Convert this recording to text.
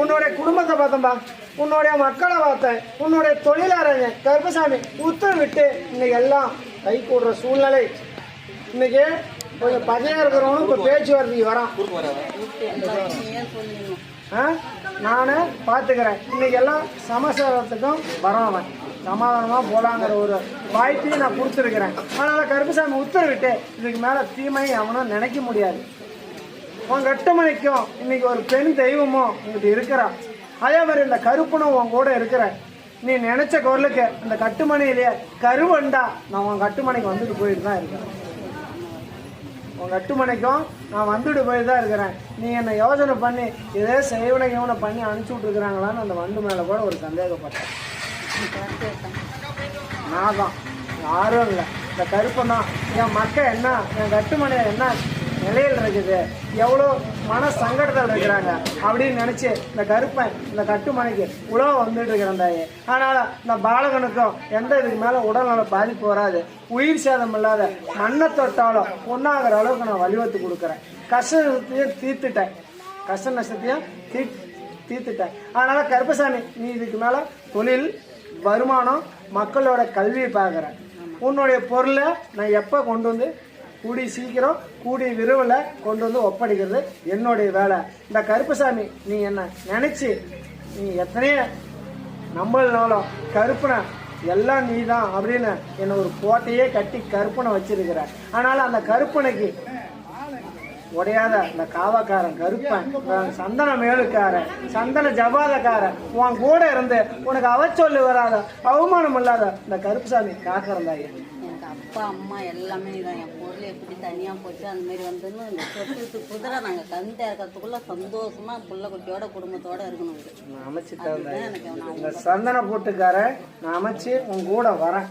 உன்னுடைய குடும்பத்தை பார்த்தம்பா, உன்னுடைய மக்களை பார்த்தேன், உன்னுடைய தொழிலாளங்க கருப்பசாமி உத்தரவிட்டு இன்னைக்கு எல்லாம் கை கூடுற சூழ்நிலை. இன்னைக்கு கொஞ்சம் பகையா இருக்கிறவனும் இப்போ பேச்சுவார்த்தைக்கு வரான். நான் பார்த்துக்கிறேன். இன்னைக்கு எல்லாம் சமஸ்காரத்துக்கும் வரவன் சமாதானமாக போலாங்கிற ஒரு வாய்ப்பையும் நான் கொடுத்துருக்கிறேன். அதனால் கருப்பசாமி உத்தரவிட்டு இதுக்கு மேலே தீமையை அவனும் நினைக்க முடியாது. உன் கட்டுமணிக்கும் இன்னைக்கு ஒரு பெண் தெய்வமும் உங்கள்கிட்ட இருக்கிறா. அதே மாதிரி இந்த கருப்பனும் உன் கூட இருக்கிற. நீ நினைச்ச குரலுக்கு இந்த கட்டுமணியிலேயே கருவண்டா நான் உன் கட்டுமணிக்கு வந்துட்டு போயிட்டு தான் இருக்கிறேன். உன் கட்டுமணிக்கும் நான் வந்துட்டு போயிட்டு தான் இருக்கிறேன். நீ என்னை யோசனை பண்ணி இதே செய்வனை யோனை பண்ணி அனுப்பிச்சி விட்டுருக்குறாங்களான்னு அந்த வண்டு மேலே கூட ஒரு சந்தேகப்பட்டேன். நான் தான், யாரும் இல்லை. இந்த கருப்பன் தான் என் மக்கள் என்ன, என் கட்டுமனை என்ன நிலையில் இருக்குது, எவ்வளோ மன சங்கடத்தில் இருக்கிறாங்க அப்படின்னு நினச்சி இந்த கருப்பன் இந்த கட்டுமனைக்கு உழவு வந்துட்டு இருக்கிறேன் தாயே. அதனால் இந்த பாலகனுக்கும் எந்த இதுக்கு மேலே உடல்நல பாதிப்பு வராது, உயிர் சேதம் இல்லாத மண்ணை தொட்டாலும் ஒன்றாகிற அளவுக்கு நான் வழிவத்து கொடுக்குறேன். கஷ்டத்தையும் தீர்த்துட்டேன், கஷ்ட நஷ்டத்தையும் தீர்த்துட்டேன். அதனால் கருப்பசாமி நீ இதுக்கு மேலே தொழில் வருமானம் மக்களோட கல்வியை பார்க்குறேன். உன்னுடைய பொருளை நான் எப்போ கொண்டு வந்து கூடி சீக்கிரம் கூடி விரைவில் கொண்டு வந்து ஒப்படைக்கிறது என்னுடைய வேலை. இந்த கருப்பசாமி நீ என்ன நினச்சி நீ எத்தனையோ நம்மளாலும் கருப்பனை எல்லாம் நீ தான் அப்படின்னு என்னை ஒரு கோட்டையே கட்டி கருப்பனை வச்சிருக்கிற. அதனால் அந்த கருப்பனைக்கு உடையாத இந்த காவக்காரன் கருப்பன், சந்தன மேலுக்காரன், சந்தன ஜபாதக்காரன் உன் கூட இருந்து உனக்கு அவச்சொல்லு வராத அவமானம் இல்லாத இந்த கருப்புசாமி காக்கிறந்தாயே. எனக்கு அப்பா அம்மா எல்லாமே தான். என் பொருள் எப்படி தனியாக போச்சு அந்த மாதிரி வந்துன்னு இந்த சொத்துக்கு குதிரை நாங்கள் கந்தா இருக்கிறதுக்குள்ள சந்தோஷமா புள்ள குட்டியோட குடும்பத்தோட இருக்கணும். அமைச்சு இந்த சந்தன போட்டுக்கார நான் அமைச்சு உன் கூட வரேன்.